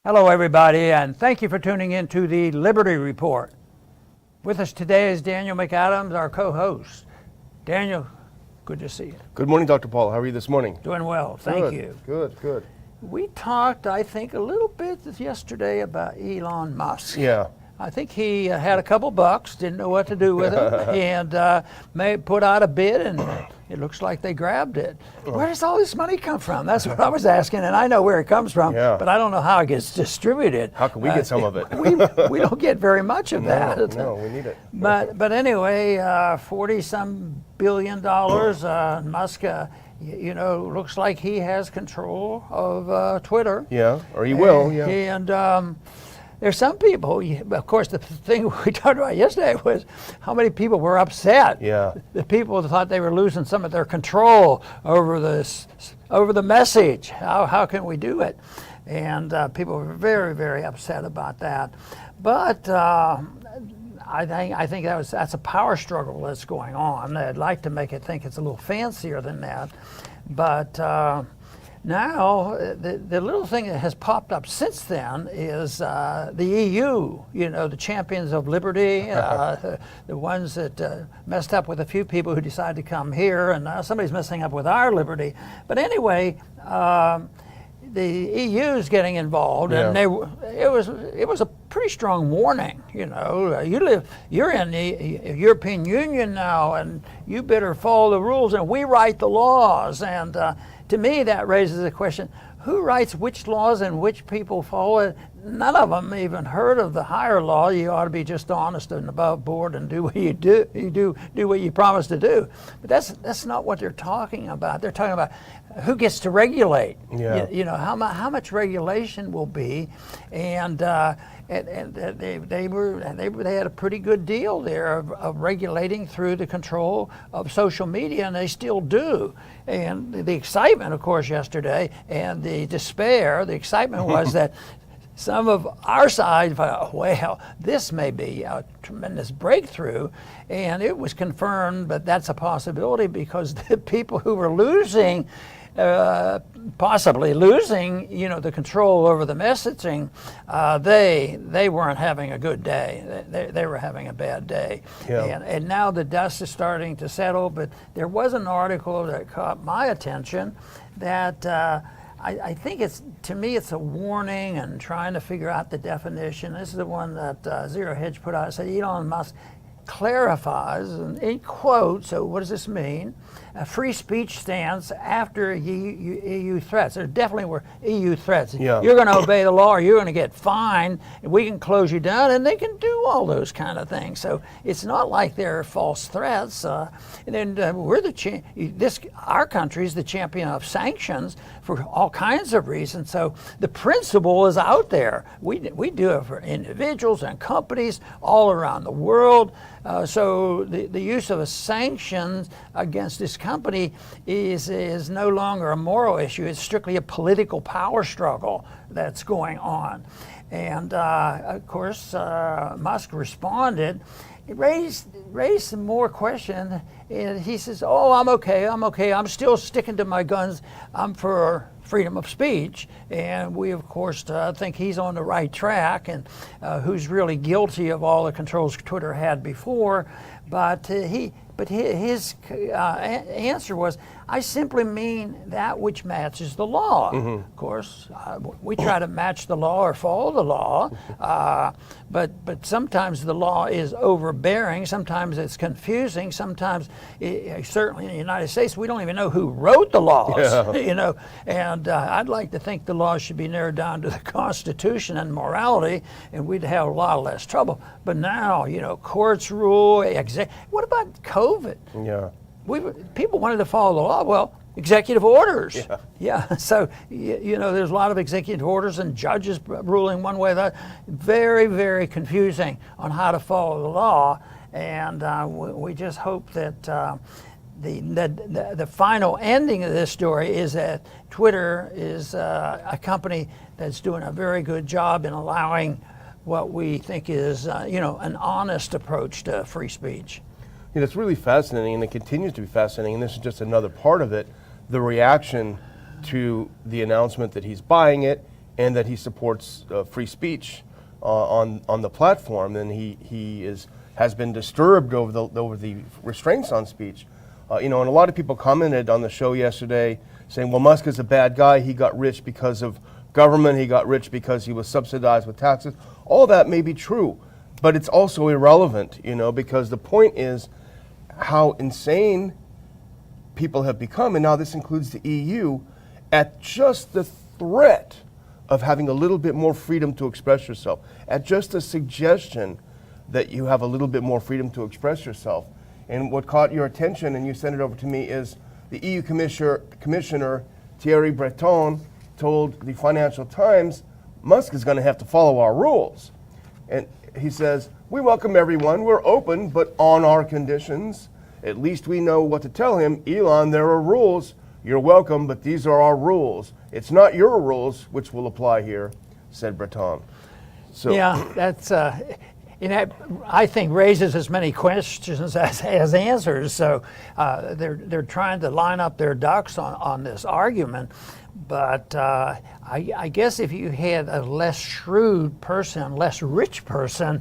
Hello, everybody, and thank you for tuning in to the Liberty Report. With us today is Daniel McAdams, our co-host. Daniel, good to see you. Good morning, Dr. Paul. How are you this morning? Doing well, thank you. Good. We talked, I think, a little bit yesterday about Elon Musk. Yeah. I think he had a couple bucks, didn't know what to do with them, and may put out a bid, and it looks like they grabbed it. Where does all this money come from? That's what I was asking, and I know where it comes from, but I don't know how it gets distributed. How can we get some of it? We don't get very much of that. No, we need it. But anyway, $40-some billion, Musk, looks like he has control of Twitter. Yeah, or he will, yeah. And there's some people, of course, the thing we talked about yesterday was how many people were upset. Yeah. The people thought they were losing some of their control over the message. How can we do it? And people were very, very upset about that. But I think that's a power struggle that's going on. I'd like to make it think it's a little fancier than that. But now, the little thing that has popped up since then is the EU, the champions of liberty, the ones that messed up with a few people who decided to come here, and now somebody's messing up with our liberty. But anyway, the EU is getting involved, and it was a pretty strong warning. You're in the European Union now, and you better follow the rules, and we write the laws. And to me, that raises the question: who writes which laws and which people follow it? None of them even heard of the higher law. You ought to be just honest and above board and do what you do. You do what you promise to do. But that's not what they're talking about. They're talking about who gets to regulate. Yeah. How much regulation will be, and they had a pretty good deal there of regulating through the control of social media, and they still do. And the excitement, of course, yesterday, and the despair, the excitement was that some of our side thought, well, this may be a tremendous breakthrough, and it was confirmed that that's a possibility because the people who were losing, possibly losing, the control over the messaging, they weren't having a good day. They were having a bad day. Yeah. And now the dust is starting to settle, but there was an article that caught my attention that I think to me it's a warning and trying to figure out the definition. This is the one that Zero Hedge put out. It said Elon Musk clarifies, and in quotes, so what does this mean? A free speech stance after EU threats. There definitely were EU threats. Yeah. You're going to obey the law or you're going to get fined, and we can close you down, and they can do all those kind of things. So it's not like they're false threats. And then our country is the champion of sanctions for all kinds of reasons. So the principle is out there. We do it for individuals and companies all around the world. So the use of a sanctions against this company is no longer a moral issue. It's strictly a political power struggle that's going on. And of course, Musk responded. It raised some more questions. And he says, "Oh, I'm okay. I'm still sticking to my guns. I'm for freedom of speech." And we, of course, think he's on the right track, and who's really guilty of all the controls Twitter had before. But his answer was, "I simply mean that which matches the law." Mm-hmm. Of course, we try to match the law or follow the law, but sometimes the law is overbearing. Sometimes it's confusing. Sometimes, certainly in the United States, we don't even know who wrote the laws. Yeah. And I'd like to think the laws should be narrowed down to the Constitution and morality, and we'd have a lot less trouble. But now, courts rule. What about COVID? Yeah. People wanted to follow the law. Well, executive orders. Yeah. So, there's a lot of executive orders and judges ruling one way or the other. Very, very confusing on how to follow the law. And we just hope that the final ending of this story is that Twitter is a company that's doing a very good job in allowing what we think is, an honest approach to free speech. It's really fascinating, and it continues to be fascinating, and this is just another part of it, the reaction to the announcement that he's buying it and that he supports free speech on the platform, and has been disturbed over the restraints on speech. And a lot of people commented on the show yesterday saying, well, Musk is a bad guy. He got rich because of government. He got rich because he was subsidized with taxes. All that may be true, but it's also irrelevant, because the point is how insane people have become, and now this includes the EU, at just the threat of having a little bit more freedom to express yourself, at just a suggestion that you have a little bit more freedom to express yourself. And what caught your attention, and you sent it over to me, is the EU Commissioner Thierry Breton told the Financial Times, Musk is going to have to follow our rules. And he says, we welcome everyone, we're open, but on our conditions. At least we know what to tell him. Elon, there are rules. You're welcome, but these are our rules. It's not your rules which will apply here, said Breton. So, yeah, that's, I think raises as many questions as answers. So they're trying to line up their ducks on this argument. But I guess if you had a less shrewd person, less rich person,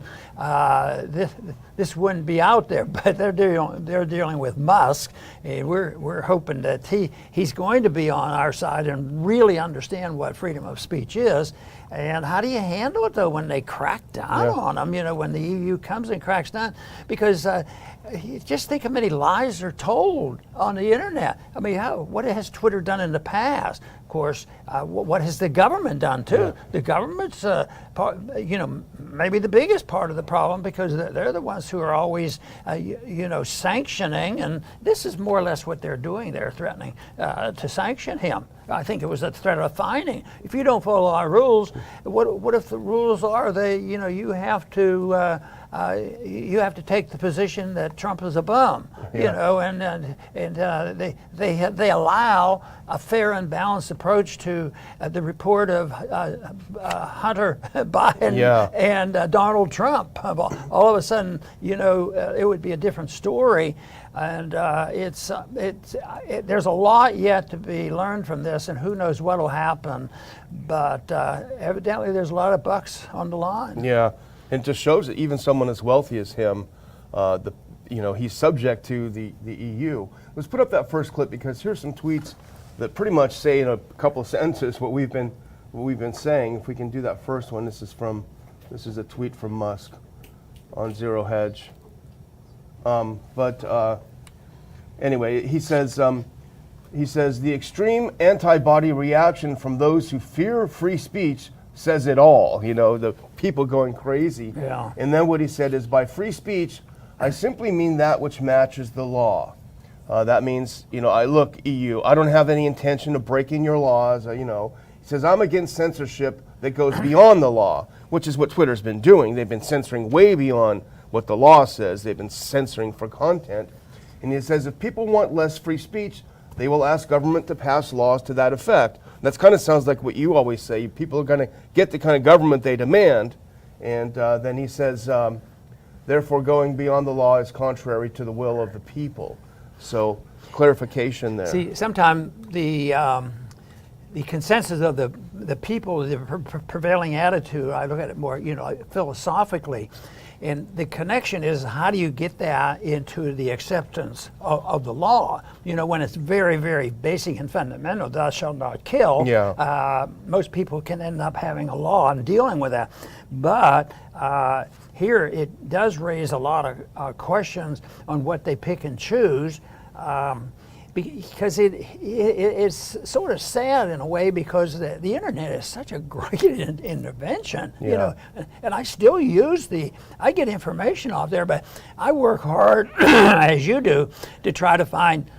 this wouldn't be out there. But they're dealing with Musk, and we're hoping that he's going to be on our side and really understand what freedom of speech is. And how do you handle it though when they crack down on them? When the EU comes and cracks down, because just think how many lies are told on the internet. I mean, what has Twitter done in the past? Of course, what has the government done too? Yeah. The government's, maybe the biggest part of the problem, because they're the ones who are always, sanctioning, and this is more or less what they're doing. They're threatening to sanction him. I think it was a threat of fining. If you don't follow our rules, what if the rules are you have to take the position that Trump is a bum, and they allow a fair and balanced approach to the report of Hunter Biden and Donald Trump. All of a sudden, it would be a different story, and there's a lot yet to be learned from this, and who knows what will happen. But evidently, there's a lot of bucks on the line. Yeah. And it just shows that even someone as wealthy as him, he's subject to the EU. Let's put up that first clip, because here's some tweets that pretty much say in a couple of sentences what we've been saying. If we can do that first one, this is a tweet from Musk on Zero Hedge. Anyway, he says the extreme antibody reaction from those who fear free speech says it all, the people going crazy. Yeah. And then what he said is, by free speech, I simply mean that which matches the law. That means, look, EU, I don't have any intention of breaking your laws. He says, I'm against censorship that goes beyond the law, which is what Twitter's been doing. They've been censoring way beyond what the law says. They've been censoring for content. And he says, if people want less free speech, they will ask government to pass laws to that effect. That kind of sounds like what you always say. People are going to get the kind of government they demand. And then he says, therefore going beyond the law is contrary to the will of the people. So clarification there. See, sometimes the consensus of the people, the prevailing attitude, I look at it more, philosophically. And the connection is, how do you get that into the acceptance of the law? When it's very, very basic and fundamental, thou shalt not kill, most people can end up having a law and dealing with that. But here it does raise a lot of questions on what they pick and choose. Because it's sort of sad in a way, because the internet is such a great intervention, and I still I get information off there, but I work hard, as you do, to try to find,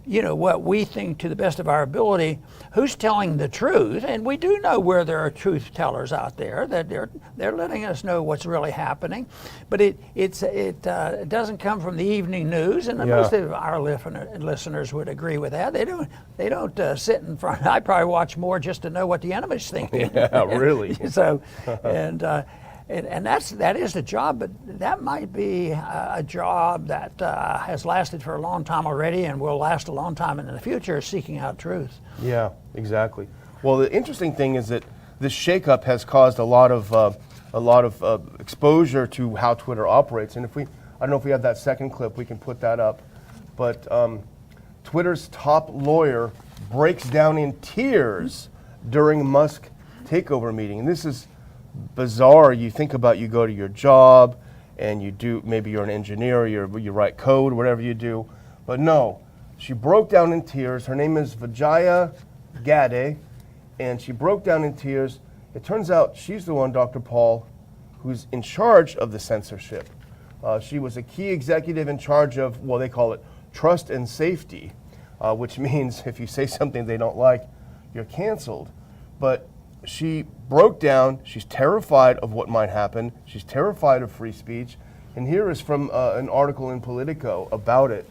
what we think to the best of our ability, who's telling the truth. And we do know where there are truth tellers out there, that they're letting us know what's really happening. But it doesn't come from the evening news, and most of our listeners would agree with that. They don't sit in front. I probably watch more just to know what the enemy's thinking. Yeah, really. So, and that is the job, but that might be a job that has lasted for a long time already and will last a long time in the future, seeking out truth. Yeah, exactly. Well, the interesting thing is that this shakeup has caused a lot of exposure to how Twitter operates. And I don't know if we have that second clip, we can put that up. But Twitter's top lawyer breaks down in tears during Musk takeover meeting. And this is bizarre. You think about, you go to your job and you do, maybe you're an engineer, or you write code, whatever you do. But no, she broke down in tears. Her name is Vijaya Gadde, and she broke down in tears. It turns out she's the one, Dr. Paul, who's in charge of the censorship. She was a key executive in charge of, well, they call it trust and safety, which means if you say something they don't like, you're canceled. But she broke down. She's terrified of what might happen. She's terrified of free speech. And here is from an article in Politico about it.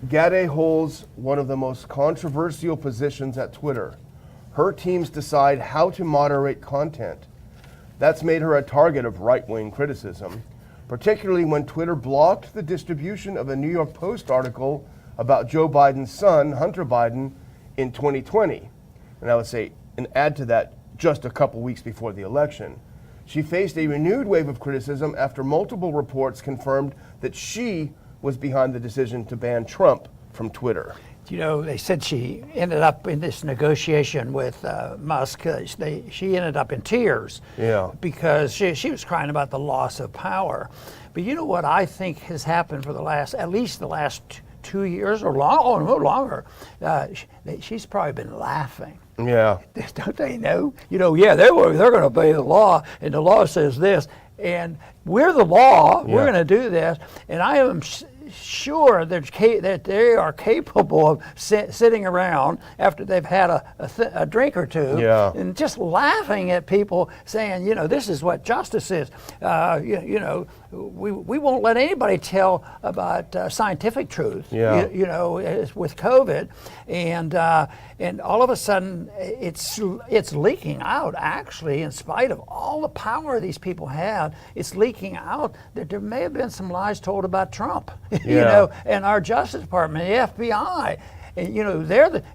Gadde holds one of the most controversial positions at Twitter. Her teams decide how to moderate content. That's made her a target of right-wing criticism, particularly when Twitter blocked the distribution of a New York Post article about Joe Biden's son, Hunter Biden, in 2020. And I would say, and add to that, just a couple weeks before the election. She faced a renewed wave of criticism after multiple reports confirmed that she was behind the decision to ban Trump from Twitter. You know, they said she ended up in this negotiation with Musk. She ended up in tears, because she was crying about the loss of power. But you know what I think has happened for at least the last 2 years or no longer? She's probably been laughing. Yeah. Don't they know? You know, yeah, they're going to obey the law, and the law says this, and we're the law. Yeah. We're going to do this, and I am sure that they are capable of sitting around after they've had a drink or two, and just laughing at people saying, you know, this is what justice is. You know, we won't let anybody tell about scientific truth. You know, with COVID, and all of a sudden it's leaking out. Actually, in spite of all the power these people had, it's leaking out that there may have been some lies told about Trump. You know, and our Justice Department, the FBI, and you know,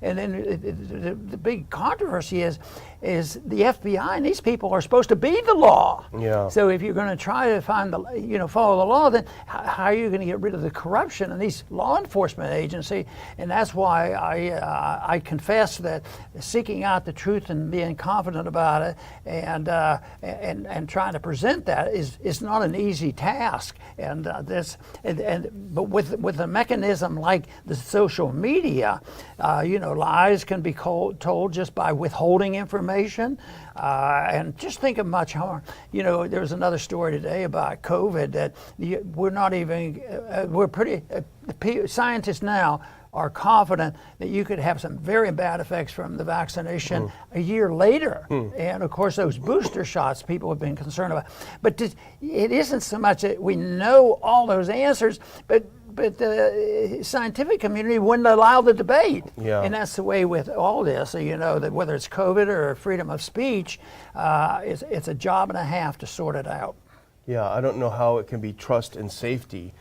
and then the big controversy is the FBI and these people are supposed to be the law. So if you're going to try to follow the law, then how are you going to get rid of the corruption in these law enforcement agency? And that's why I confess that seeking out the truth and being confident about it and trying to present that is not an easy task. But with a mechanism like the social media, you know, lies can be told just by withholding information. And just think of much harm. You know, there was another story today about COVID that we're not even, scientists now are confident that you could have some very bad effects from the vaccination a year later. And of course, those booster shots people have been concerned about. But it isn't so much that we know all those answers, but the scientific community wouldn't allow the debate. And that's the way with all this. So, you know, that whether it's COVID or freedom of speech, it's a job and a half to sort it out. Yeah, I don't know how it can be trust and safety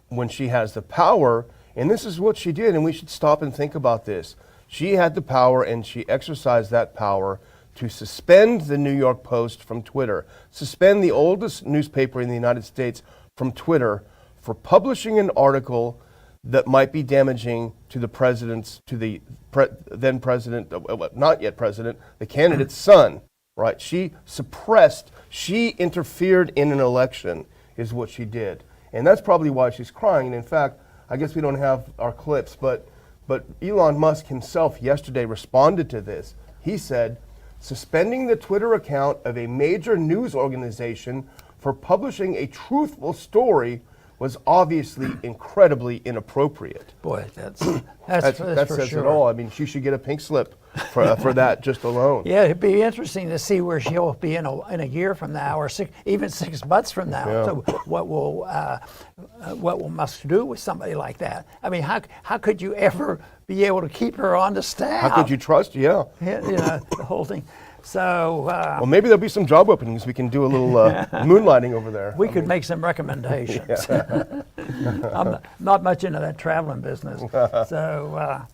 when she has the power. And this is what she did, and we should stop and think about this. She had the power, and she exercised that power to suspend the New York Post from Twitter, suspend the oldest newspaper in the United States from Twitter for publishing an article that might be damaging to the then president, not yet president, the candidate's son, right? She interfered in an election, is what she did. And that's probably why she's crying. And in fact, I guess we don't have our clips, but Elon Musk himself yesterday responded to this. He said, suspending the Twitter account of a major news organization for publishing a truthful story was obviously incredibly inappropriate. Boy, that says sure. it all. I mean, she should get a pink slip for that just alone. Yeah, it'd be interesting to see where she'll be in a year from now, or even 6 months from now. So what will Musk do with somebody like that? I mean, how could you ever be able to keep her on the staff? How could you trust? Yeah, you know, the whole thing. So well, maybe there'll be some job openings. We can do a little moonlighting over there. We could make some recommendations. I'm not much into that traveling business. So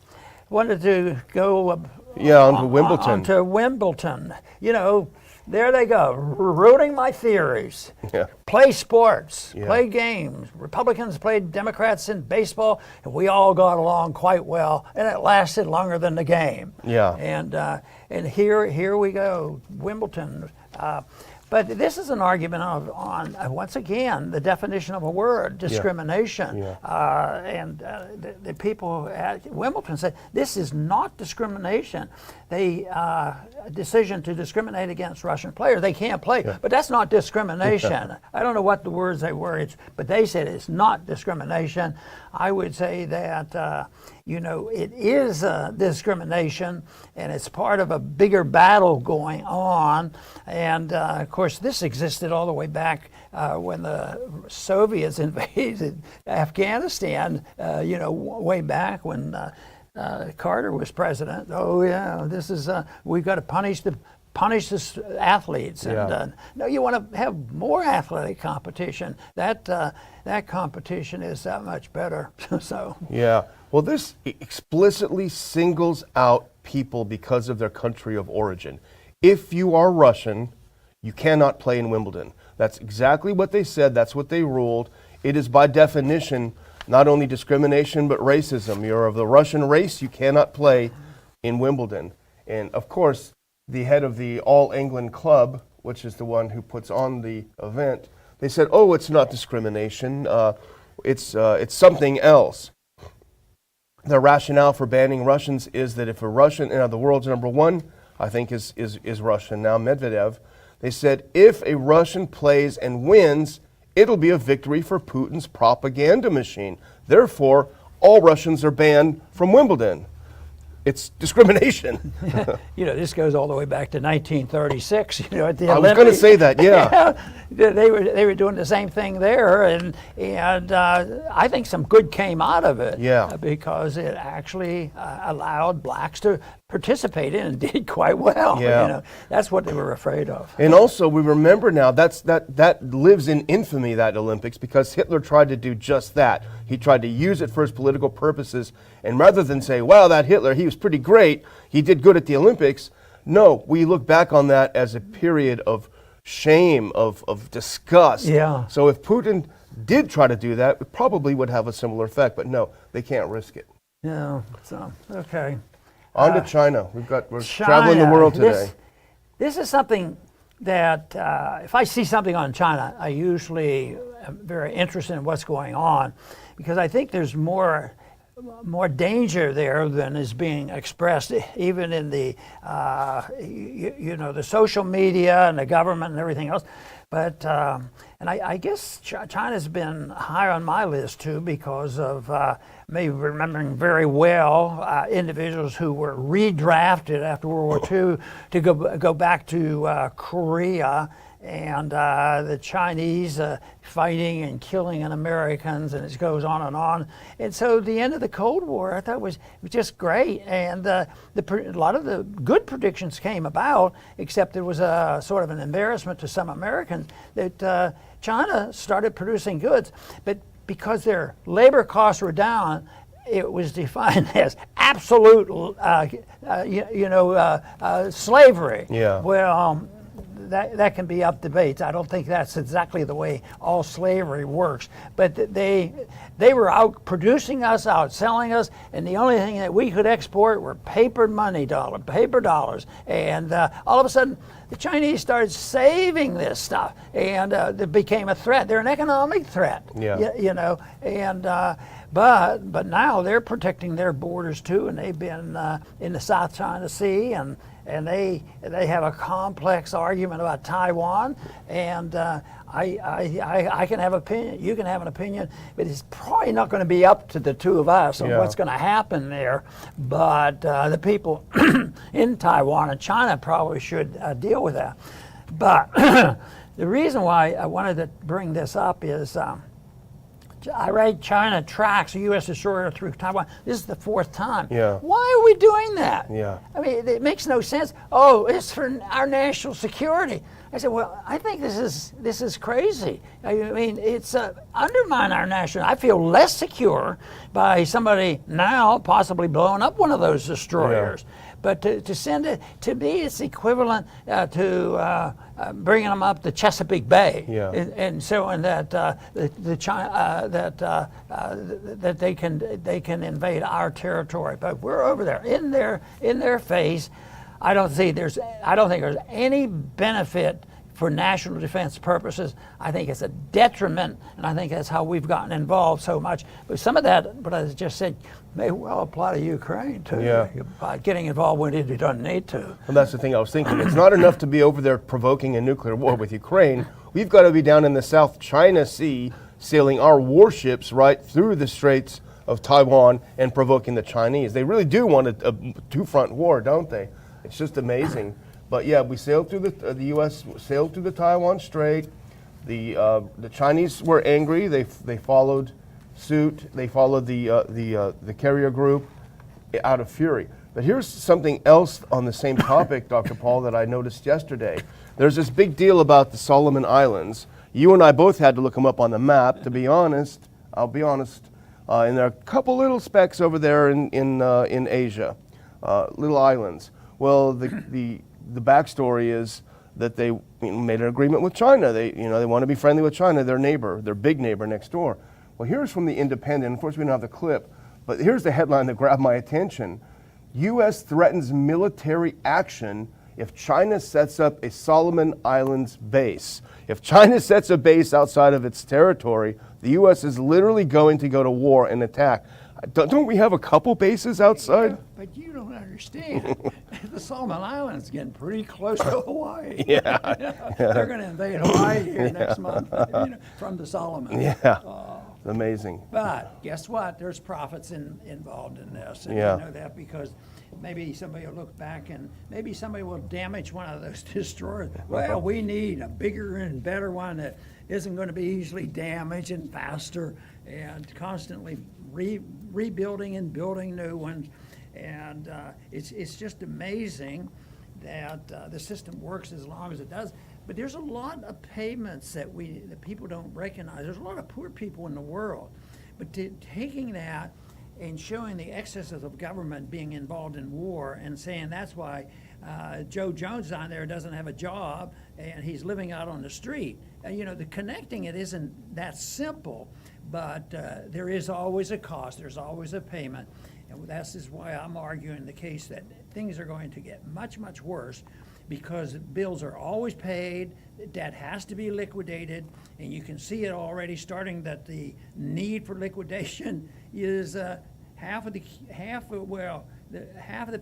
wanted to go Yeah, onto Wimbledon. Onto Wimbledon. You know, there they go, rooting my theories. Yeah. Play sports, Yeah. play games. Republicans played Democrats in baseball, and we all got along quite well, and it lasted longer than the game. Yeah. And here we go, Wimbledon. But this is an argument on once again, the definition of a word, discrimination. Yeah. The people at Wimbledon said, this is not discrimination. They decision to discriminate against Russian players. They can't play, but that's not discrimination. I don't know what the words they were, but they said it's not discrimination. I would say that, it is discrimination, and it's part of a bigger battle going on. And of course, this existed all the way back when the Soviets invaded Afghanistan, way back when Carter was president. Oh yeah, this is we've got to punish the athletes, and no, you want to have more athletic competition. That competition is that much better. So yeah, well, this explicitly singles out people because of their country of origin. If you are Russian, you cannot play in Wimbledon. That's exactly what they said. That's what they ruled. It is by definition not only discrimination but racism. You're of the Russian race, you cannot play in Wimbledon. And of course, the head of the All England Club, which is the one who puts on the event, they said, "Oh, it's not discrimination. It's something else." The rationale for banning Russians is that if a Russian, the world's number one, I think is Russian now, Medvedev. They said if a Russian plays and wins, it'll be a victory for Putin's propaganda machine. Therefore, all Russians are banned from Wimbledon. It's discrimination. This goes all the way back to 1936. At the Olympics. I was going to say that. Yeah. They were doing the same thing there, and I think some good came out of it. Yeah. Because it actually allowed blacks to participate in and did quite well. Yeah. That's what they were afraid of. And also, we remember now that lives in infamy, that Olympics, because Hitler tried to do just that. He tried to use it for his political purposes, and rather than say, "Wow, that Hitler, he was pretty great. He did good at the Olympics." No, we look back on that as a period of shame, of disgust. Yeah. So if Putin did try to do that, it probably would have a similar effect. But no, they can't risk it. Yeah. So okay. On to China. We're traveling the world today. This is something that if I see something on China, I usually am very interested in what's going on, because I think there's more danger there than is being expressed, even in the the social media and the government and everything else. But and I guess China's been high on my list too, because of me remembering very well individuals who were redrafted after World War II to go back to Korea, and the Chinese fighting and killing Americans, and it goes on and on. And so the end of the Cold War, I thought was just great, and a lot of the good predictions came about, except there was a sort of an embarrassment to some Americans that China started producing goods, but because their labor costs were down, it was defined as absolute, slavery. Yeah. Well, that can be up debates. I don't think that's exactly the way all slavery works. But they were out producing us, outselling us, and the only thing that we could export were paper dollars. And all of a sudden, the Chinese started saving this stuff, and it became a threat. They're an economic threat. Yeah. But now they're protecting their borders too, and they've been in the South China Sea, and they have a complex argument about Taiwan, and I can have an opinion, you can have an opinion, but it's probably not going to be up to the two of us on what's going to happen there. But the people in Taiwan and China probably should deal with that. But the reason why I wanted to bring this up is I read China tracks the U.S. destroyer through Taiwan. This is the fourth time. Yeah. Why are we doing that? Yeah. I mean, it makes no sense. Oh, it's for our national security. I said, well, I think this is crazy. I mean, it's undermine our national. I feel less secure by somebody now possibly blowing up one of those destroyers. Yeah. But to send it, to me, it's equivalent to bringing them up the Chesapeake Bay, yeah. and showing that that they can invade our territory. But we're over there in their face. I don't think there's any benefit for national defense purposes. I think it's a detriment, and I think that's how we've gotten involved so much. But some of that, what I just said, may well apply to Ukraine too. Yeah. By getting involved when it doesn't need to. Well, that's the thing I was thinking. It's not enough to be over there provoking a nuclear war with Ukraine. We've got to be down in the South China Sea, sailing our warships right through the Straits of Taiwan and provoking the Chinese. They really do want a two-front war, don't they? It's just amazing. But yeah, we sailed through the U.S. sailed through the Taiwan Strait. The Chinese were angry. They followed suit. They followed the carrier group out of fury. But here's something else on the same topic, Dr. Paul, that I noticed yesterday. There's this big deal about the Solomon Islands. You and I both had to look them up on the map. To be honest, I'll be honest. And there are a couple little specks over there in Asia, little islands. Well, the backstory is that they made an agreement with China. They want to be friendly with China, their neighbor, their big neighbor next door. Well, here's from the Independent. Unfortunately, we don't have the clip, but here's the headline that grabbed my attention. U.S. threatens military action if China sets up a Solomon Islands base. If China sets a base outside of its territory, the U.S. is literally going to go to war and attack. Don't we have a couple bases outside? Yeah, but you don't understand. The Solomon Islands getting pretty close to Hawaii. Yeah. They're going to invade Hawaii here next month from the Solomons. Yeah. Amazing. But guess what? There's profits involved in this. And yeah. You know that because maybe somebody will look back and maybe somebody will damage one of those destroyers. Well, we need a bigger and better one that isn't going to be easily damaged and faster and constantly rebuilding and building new ones. And it's just amazing that the system works as long as it does. But there's a lot of payments that people don't recognize. There's a lot of poor people in the world. But taking that and showing the excesses of government being involved in war and saying that's why Joe Jones down there doesn't have a job and he's living out on the street. The connecting it isn't that simple, but there is always a cost. There's always a payment. And this is why I'm arguing the case that things are going to get much, much worse because bills are always paid, debt has to be liquidated, and you can see it already starting that the need for liquidation is half of the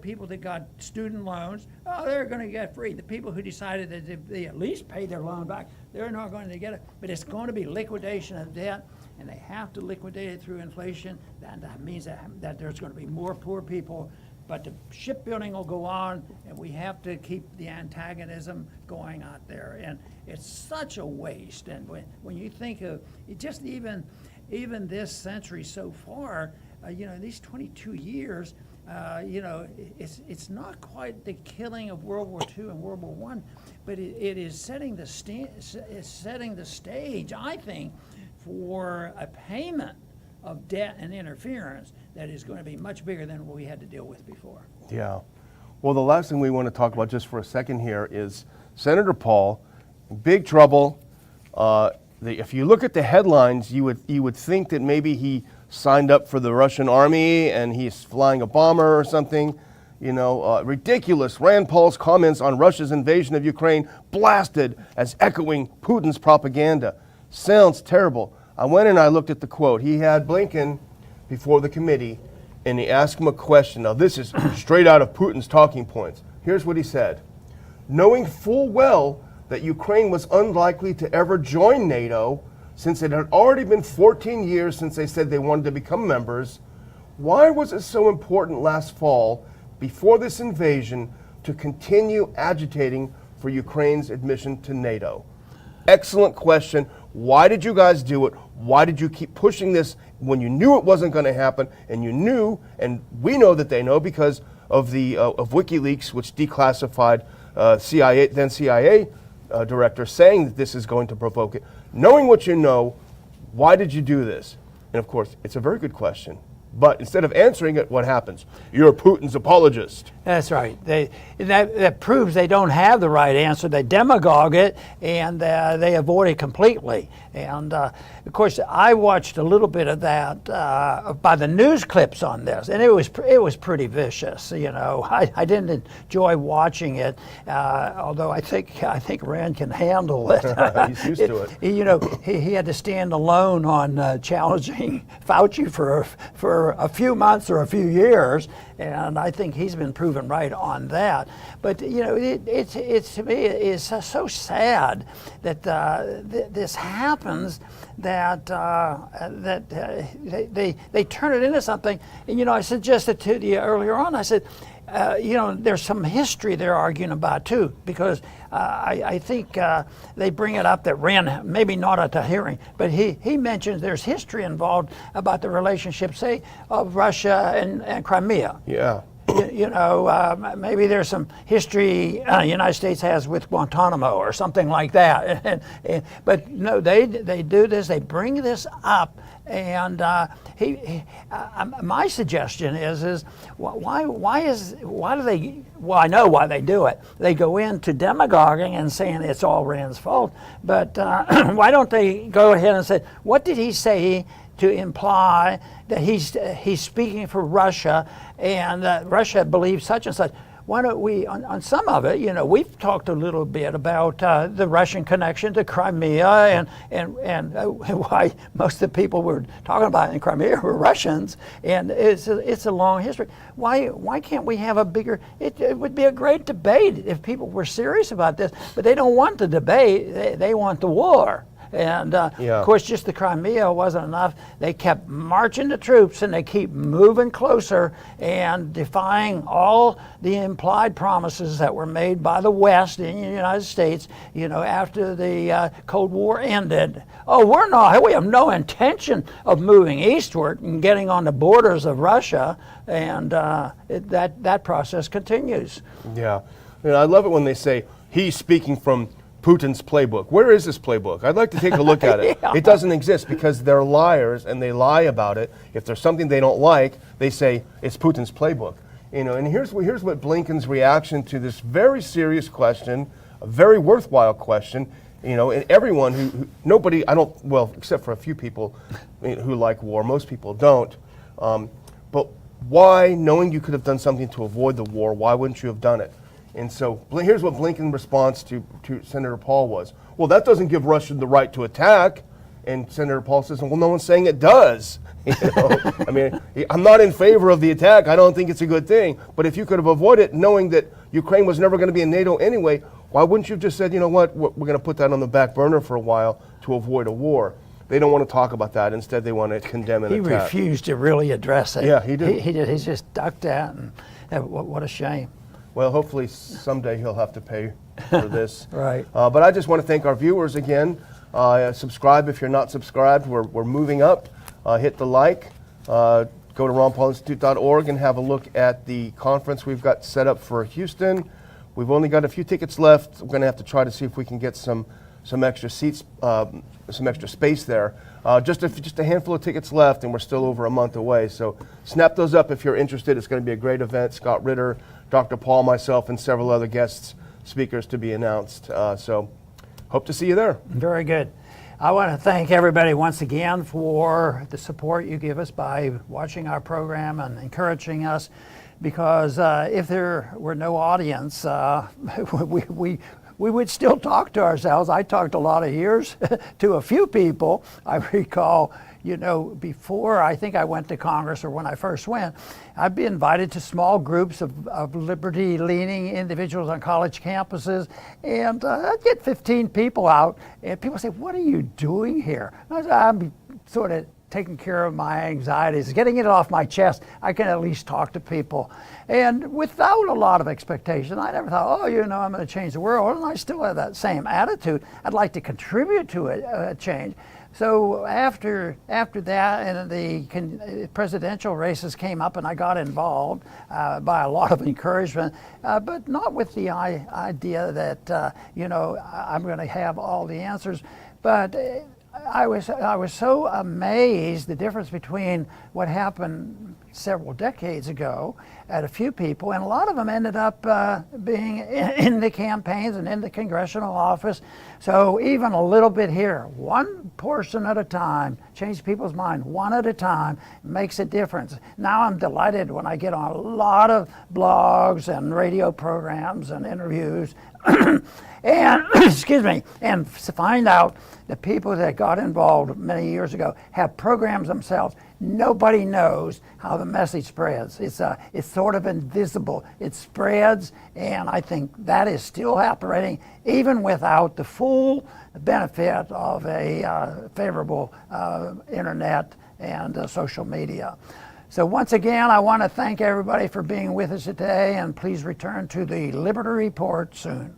people that got student loans, they're going to get free. The people who decided that if they at least pay their loan back, they're not going to get it. But it's going to be liquidation of debt, and they have to liquidate it through inflation. That means that there's going to be more poor people. But the shipbuilding will go on, and we have to keep the antagonism going out there. And it's such a waste. And when you think of it, just even this century so far, these 22 years, it's not quite the killing of World War II and World War I, but it is setting the stage, I think, for a payment of debt and interference that is going to be much bigger than what we had to deal with before. Yeah. Well, the last thing we want to talk about just for a second here is Senator Paul, big trouble. If you look at the headlines, you would think that maybe he signed up for the Russian army and he's flying a bomber or something. Ridiculous. Rand Paul's comments on Russia's invasion of Ukraine blasted as echoing Putin's propaganda. Sounds terrible. I went and I looked at the quote. He had Blinken before the committee, and he asked him a question. Now, this is straight out of Putin's talking points. Here's what he said. Knowing full well that Ukraine was unlikely to ever join NATO, since it had already been 14 years since they said they wanted to become members, why was it so important last fall, before this invasion, to continue agitating for Ukraine's admission to NATO? Excellent question. Why did you guys do it? Why did you keep pushing this when you knew it wasn't going to happen? And you knew, and we know that they know because of the of WikiLeaks, which declassified CIA director saying that this is going to provoke it. Knowing what you know, why did you do this? And of course, it's a very good question. But instead of answering it, what happens? You're Putin's apologist. That's right. That proves they don't have the right answer. They demagogue it, and they avoid it completely. And of course, I watched a little bit of that by the news clips on this, and it was pretty vicious. You know, I didn't enjoy watching it, although I think Rand can handle it. He's used to it. You know, he had to stand alone on challenging Fauci for a few months or a few years, and I think he's been proven right on that. But you know, it's to me it's so sad that this happens. That they turn it into something. And you know, I suggested to you earlier on. I said, you know, there's some history they're arguing about too, because I think they bring it up that Rand, maybe not at the hearing, but he mentions there's history involved about the relationship, say, of Russia and Crimea. Yeah. You know, maybe there's some history the United States has with Guantanamo or something like that. But no, they do this. They bring this up, and my suggestion is why do they? Well, I know why they do it. They go into demagoguing and saying it's all Rand's fault. But why don't they go ahead and say, what did he say to imply that he's speaking for Russia and that Russia believes such and such? Why don't we, on some of it, you know, we've talked a little bit about the Russian connection to Crimea and why most of the people we're talking about in Crimea were Russians, and it's a long history. Why can't we have a bigger? It would be a great debate if people were serious about this, but they don't want the debate. They want the war. And of course, just the Crimea wasn't enough. They kept marching the troops, and they keep moving closer and defying all the implied promises that were made by the West in the United States. You know, after the Cold War ended, we have no intention of moving eastward and getting on the borders of Russia, and that process continues. Yeah, you know, I love it when they say he's speaking from Putin's playbook. Where is this playbook? I'd like to take a look at it. Yeah. It doesn't exist because they're liars and they lie about it. If there's something they don't like, they say it's Putin's playbook. You know, and here's what Blinken's reaction to this very serious question, a very worthwhile question. You know, and everyone except for a few people who like war. Most people don't. But why, knowing you could have done something to avoid the war, why wouldn't you have done it? And so here's what Blinken's response to Senator Paul was. Well, that doesn't give Russia the right to attack. And Senator Paul says, well, no one's saying it does. You know? I mean, I'm not in favor of the attack. I don't think it's a good thing. But if you could have avoided it, knowing that Ukraine was never going to be in NATO anyway, why wouldn't you have just said, you know what, we're going to put that on the back burner for a while to avoid a war? They don't want to talk about that. Instead, they want to condemn an attack. He refused to really address it. Yeah, he did. He did. He's just ducked that, and what a shame. Well, hopefully someday he'll have to pay for this. Right. But I just want to thank our viewers again. Subscribe if you're not subscribed. We're moving up. Hit the like. Go to ronpaulinstitute.org and have a look at the conference we've got set up for Houston. We've only got a few tickets left. We're going to have to try to see if we can get some extra seats, some extra space there. Just a handful of tickets left, and we're still over a month away. So snap those up if you're interested. It's going to be a great event. Scott Ritter, Dr. Paul, myself, and several other guest speakers to be announced. So hope to see you there. Very good. I want to thank everybody once again for the support you give us by watching our program and encouraging us, because if there were no audience, we would still talk to ourselves. I talked a lot of years to a few people. I recall, you know, before I think I went to Congress, or when I first went, I'd be invited to small groups of liberty-leaning individuals on college campuses, and I'd get 15 people out, and people say, what are you doing here? I'm sort of taking care of my anxieties, getting it off my chest. I can at least talk to people. And without a lot of expectation, I never thought, oh, you know, I'm going to change the world. And I still have that same attitude. I'd like to contribute to a change. So after that, and the presidential races came up, and I got involved by a lot of encouragement, but not with the idea that you know, I'm going to have all the answers. But I was so amazed the difference between what happened several decades ago at a few people, and a lot of them ended up being in the campaigns and in the congressional office. So even a little bit here, one portion at a time, change people's mind one at a time, makes a difference. Now I'm delighted when I get on a lot of blogs and radio programs and interviews and excuse me, and find out the people that got involved many years ago have programs themselves. Nobody knows how the message spreads. It's sort of invisible. It spreads, and I think that is still operating even without the full benefit of a favorable internet and social media. So once again, I want to thank everybody for being with us today, and please return to the Liberty Report soon.